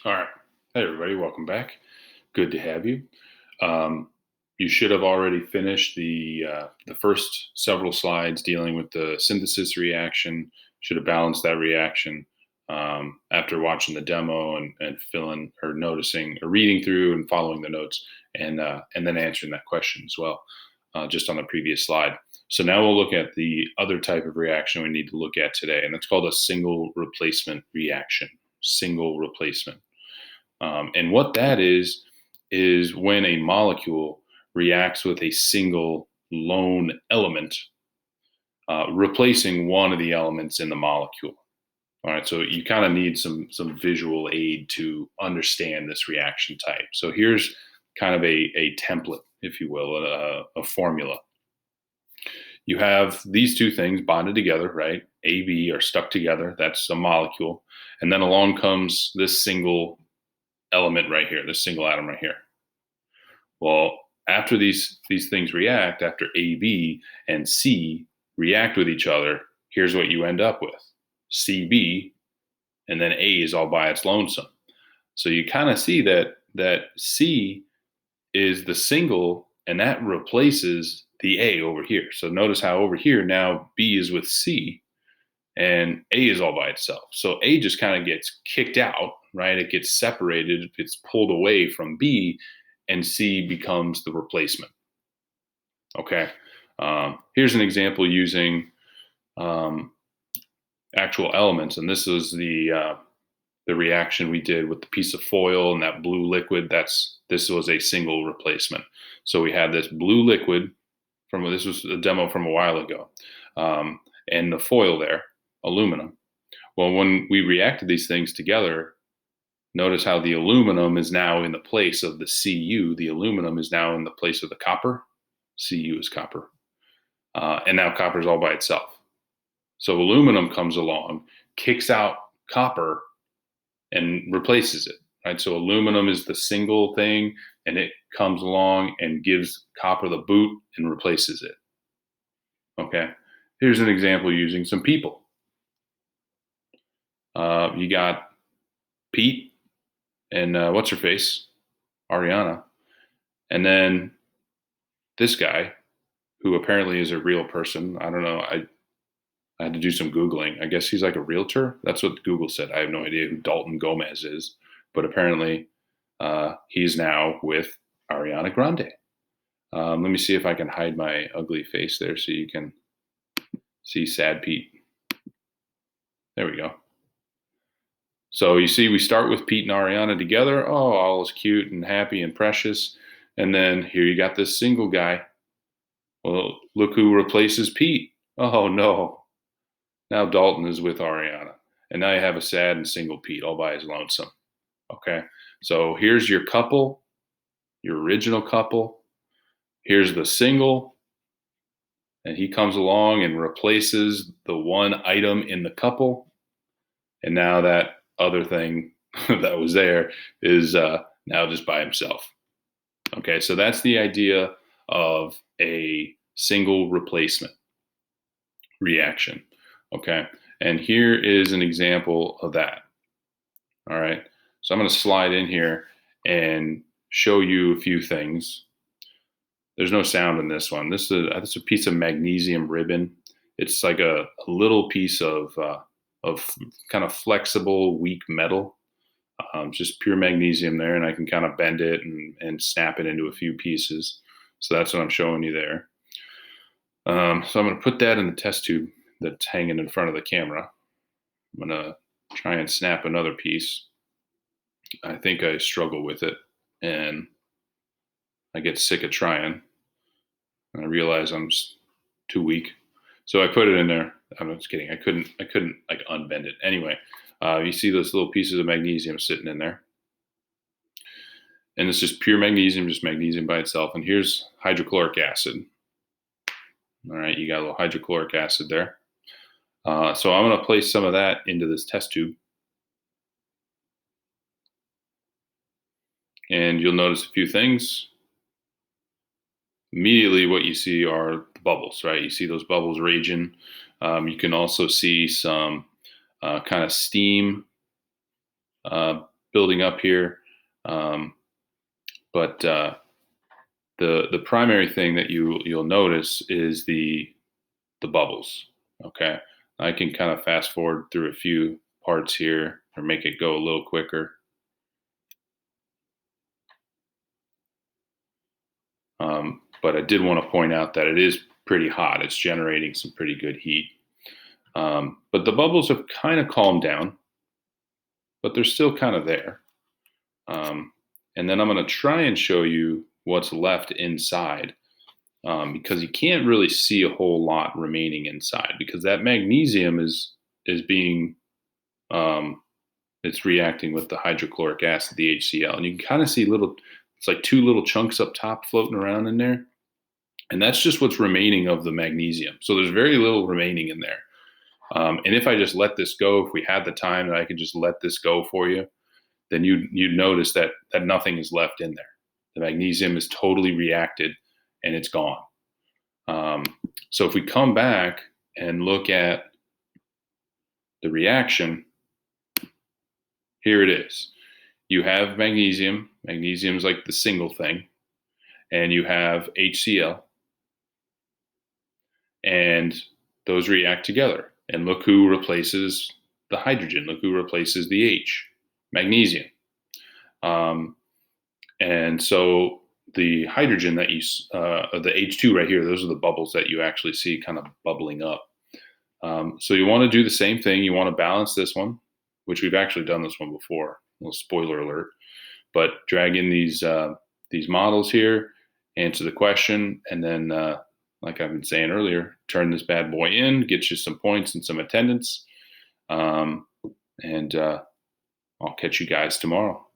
All right. Hey, everybody. Welcome back. Good to have you. Um, you should have already finished the first several slides dealing with the synthesis reaction. Should have balanced that reaction after watching the demo and feeling or noticing or reading through and following the notes and then answering that question as well, just on the previous slide. So now we'll look at the other type of reaction we need to look at today, and that's called a single replacement reaction. Single replacement. And what that is when a molecule reacts with a single lone element, replacing one of the elements in the molecule. All right, so you kind of need some visual aid to understand this reaction type. So here's kind of a template, if you will, a formula. You have these two things bonded together, right? A, B are stuck together. That's a molecule. And then along comes this single element right here, this single atom right here. Well, after these things react, after A, B, and C react with each other, here's what you end up with: CB, and then A is all by its lonesome. So you kind of see that C is the single, and that replaces the A over here. So notice how over here now B is with C, and A is all by itself. So A just kind of gets kicked out, right? It gets separated, it's pulled away from B, and C becomes the replacement. Okay. Here's an example using um, actual elements, and this is the reaction we did with the piece of foil and that blue liquid. This was a single replacement. So we had this blue liquid this was a demo from a while ago, and the foil there, aluminum. Well, when we reacted these things together, notice how the aluminum is now in the place of the Cu. The aluminum is now in the place of the copper. Cu is copper. And now copper is all by itself. So aluminum comes along, kicks out copper, and replaces it. Right. So aluminum is the single thing, and it comes along and gives copper the boot and replaces it. Okay. Here's an example using some people. You got Pete and what's her face, Ariana, and then this guy, who apparently is a real person. I don't know. I had to do some Googling. I guess he's like a realtor. That's what Google said. I have no idea who Dalton Gomez is, but apparently he's now with Ariana Grande. Let me see if I can hide my ugly face there so you can see Sad Pete. There we go. So you see, we start with Pete and Ariana together. Oh, all is cute and happy and precious. And then here you got this single guy. Well, look who replaces Pete. Oh, no. Now Dalton is with Ariana. And now you have a sad and single Pete all by his lonesome. Okay. So here's your couple, your original couple. Here's the single. And he comes along and replaces the one item in the couple. And now that other thing that was there is now just by himself. Okay. So that's the idea of a single replacement reaction. Okay. And here is an example of that. All right. So I'm going to slide in here and show you a few things. There's no sound in this one. This is a piece of magnesium ribbon. It's like a little piece of kind of flexible, weak metal. Just pure magnesium there, and I can kind of bend it and snap it into a few pieces. So that's what I'm showing you there. So I'm going to put that in the test tube that's hanging in front of the camera. I'm going to try and snap another piece. I think I struggle with it, and I get sick of trying. And I realize I'm too weak, so I put it in there. I'm just kidding. I couldn't like unbend it. Anyway, you see those little pieces of magnesium sitting in there, and it's just pure magnesium, just magnesium by itself. And here's hydrochloric acid. All right, you got a little hydrochloric acid there. So I'm going to place some of that into this test tube. And you'll notice a few things. Immediately what you see are the bubbles, right? You see those bubbles raging. You can also see some kind of steam building up here. But the primary thing that you'll notice is the bubbles. Okay, I can kind of fast forward through a few parts here or make it go a little quicker. But I did want to point out that it is pretty hot. It's generating some pretty good heat. But the bubbles have kind of calmed down, but they're still kind of there. And then I'm going to try and show you what's left inside, because you can't really see a whole lot remaining inside because that magnesium is being it's reacting with the hydrochloric acid, the HCl, and you can kind of see little. It's like two little chunks up top floating around in there, and that's just what's remaining of the magnesium. So there's very little remaining in there. And if I just let this go, if we had the time that I could just let this go for you, then you'd notice that nothing is left in there. The magnesium is totally reacted and it's gone. So if we come back and look at the reaction, here it is. You have magnesium. Magnesium is like the single thing. And you have HCl. And those react together. And look who replaces the hydrogen. Look who replaces the H, magnesium. And so the hydrogen that you, the H2 right here, those are the bubbles that you actually see kind of bubbling up. So you want to do the same thing. You want to balance this one, which we've actually done this one before. A little spoiler alert. But drag in these models here, answer the question, and then, like I've been saying earlier, turn this bad boy in, get you some points and some attendance. And I'll catch you guys tomorrow.